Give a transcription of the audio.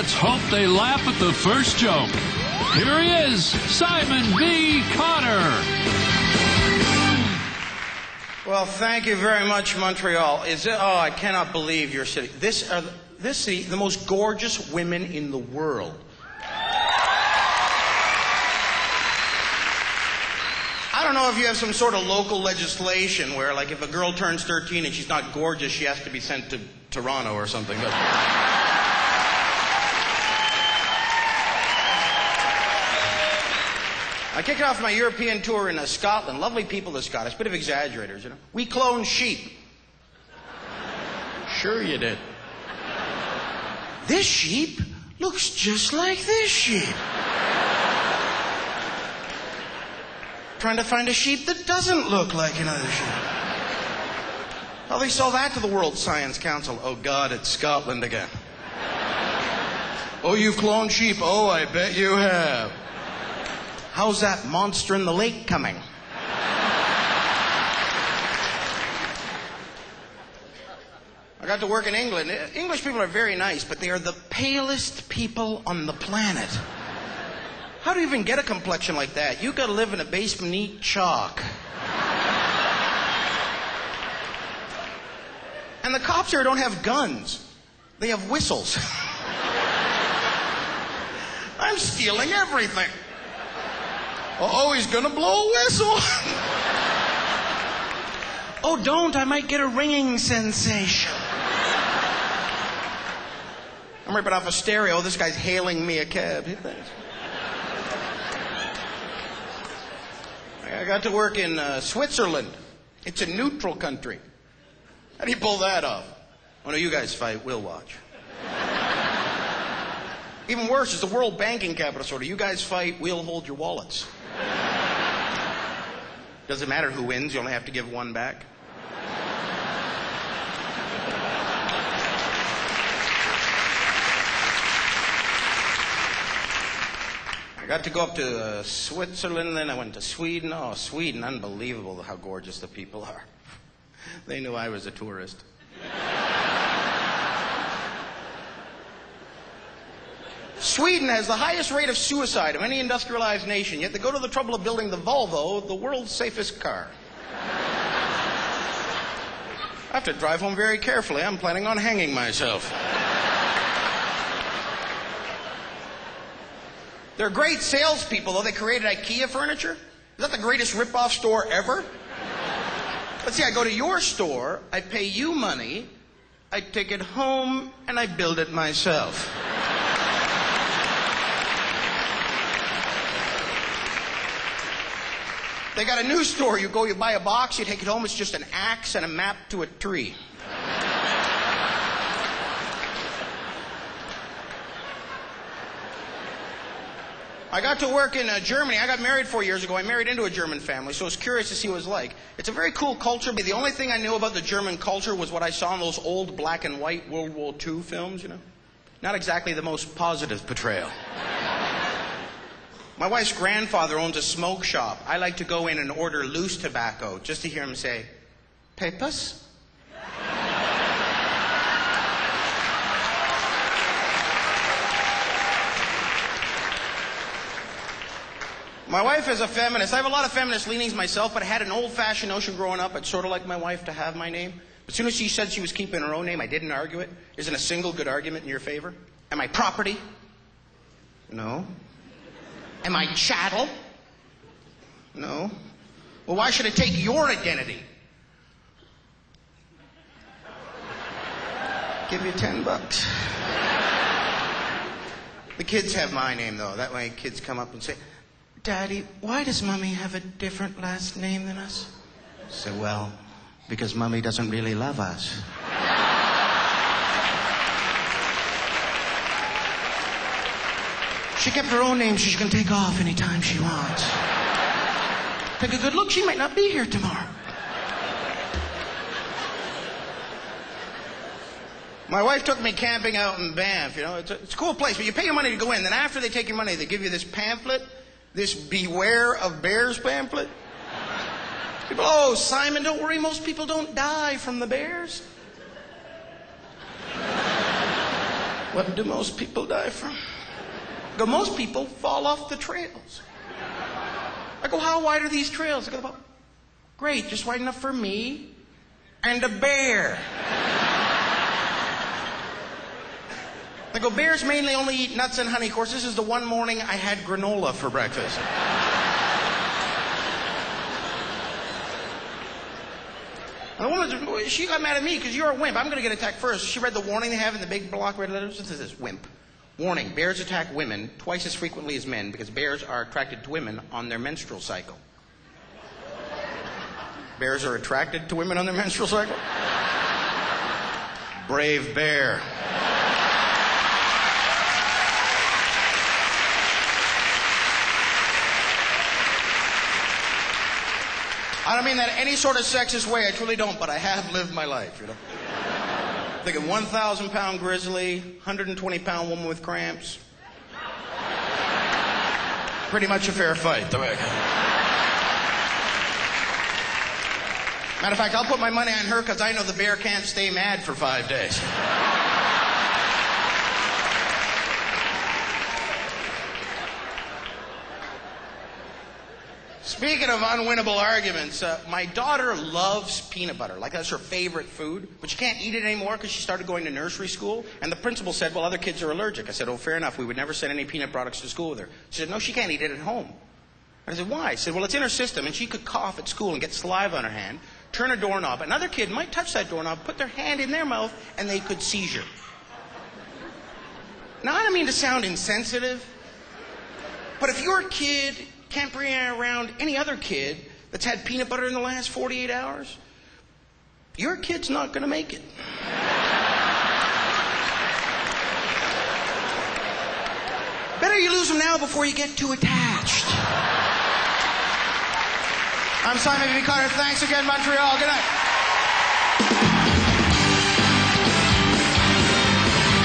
let's hope they laugh at the first joke. Here he is, Simon B. Cotter. Well, thank you very much, Montreal. I cannot believe your city. This city, the most gorgeous women in the world. I don't know if you have some sort of local legislation where, like, if a girl turns 13 and she's not gorgeous, she has to be sent to Toronto or something. But I kicked off my European tour in Scotland. Lovely people, the Scottish. Bit of exaggerators, you know. We cloned sheep. Sure you did. This sheep looks just like this sheep. Trying to find a sheep that doesn't look like another sheep. Well, they saw that to the World Science Council. Oh, God, it's Scotland again. Oh, you've cloned sheep. Oh, I bet you have. How's that monster in the lake coming? I got to work in England. English people are very nice, but they are the palest people on the planet. How do you even get a complexion like that? You gotta live in a basement and eat chalk. And the cops here don't have guns. They have whistles. I'm stealing everything. Oh, he's gonna blow a whistle. Oh, don't, I might get a ringing sensation. I'm ripping off a stereo. This guy's hailing me a cab. I got to work in Switzerland. It's a neutral country. How do you pull that off? Oh, no, you guys fight. We'll watch. Even worse, it's the world banking capital, sort of. You guys fight. We'll hold your wallets. Doesn't matter who wins. You only have to give one back. I got to go up to Switzerland, then I went to Sweden. Oh, Sweden, unbelievable how gorgeous the people are. They knew I was a tourist. Sweden has the highest rate of suicide of any industrialized nation, yet they go to the trouble of building the Volvo, the world's safest car. I have to drive home very carefully. I'm planning on hanging myself. They're great salespeople, though. They created IKEA furniture. Is that the greatest rip-off store ever? Let's see, I go to your store, I pay you money, I take it home, and I build it myself. They got a new store. You go, you buy a box, you take it home, it's just an axe and a map to a tree. I got to work in Germany. I got married 4 years ago. I married into a German family, so I was curious to see what it was like. It's a very cool culture, but the only thing I knew about the German culture was what I saw in those old black and white World War II films, you know. Not exactly the most positive portrayal. My wife's grandfather owns a smoke shop. I like to go in and order loose tobacco just to hear him say, "Papers?" My wife is a feminist. I have a lot of feminist leanings myself, but I had an old-fashioned notion growing up. I'd sort of like my wife to have my name. As soon as she said she was keeping her own name, I didn't argue it. Isn't a single good argument in your favor? Am I property? No. Am I chattel? No. Well, why should I take your identity? Give you $10. The kids have my name, though. That way kids come up and say, "Daddy, why does Mommy have a different last name than us?" I say, "Well, because Mommy doesn't really love us." She kept her own name. She can take off anytime she wants. Take a good look. She might not be here tomorrow. My wife took me camping out in Banff. You know, it's a cool place, but you pay your money to go in. Then after they take your money, they give you this pamphlet. This Beware of Bears pamphlet. People, "Oh, Simon, don't worry, most people don't die from the bears." What do most people die from? I go, most people fall off the trails. I go, how wide are these trails? I go, great, just wide enough for me and a bear. I go, bears mainly only eat nuts and honey. Of course, this is the one morning I had granola for breakfast. And the woman, she got mad at me because you're a wimp. I'm going to get attacked first. She read the warning they have in the big block red letters. It says, wimp. Warning, bears attack women twice as frequently as men because bears are attracted to women on their menstrual cycle. Bears are attracted to women on their menstrual cycle? Brave bear. I don't mean that in any sort of sexist way. I truly don't, but I have lived my life, you know. Think of 1,000-pound grizzly, 120-pound woman with cramps. Pretty much a fair fight, the way. Matter of fact, I'll put my money on her because I know the bear can't stay mad for 5 days. Speaking of unwinnable arguments, my daughter loves peanut butter. Like, that's her favorite food. But she can't eat it anymore because she started going to nursery school. And the principal said, well, other kids are allergic. I said, oh, fair enough. We would never send any peanut products to school with her. She said, no, she can't eat it at home. I said, why? She said, well, it's in her system. And she could cough at school and get saliva on her hand, turn a doorknob. Another kid might touch that doorknob, put their hand in their mouth, and they could seizure. Now, I don't mean to sound insensitive, but if your kid can't bring around any other kid that's had peanut butter in the last 48 hours, your kid's not going to make it. Better you lose them now before you get too attached. I'm Simon V. Cotter. Thanks again, Montreal. Good night.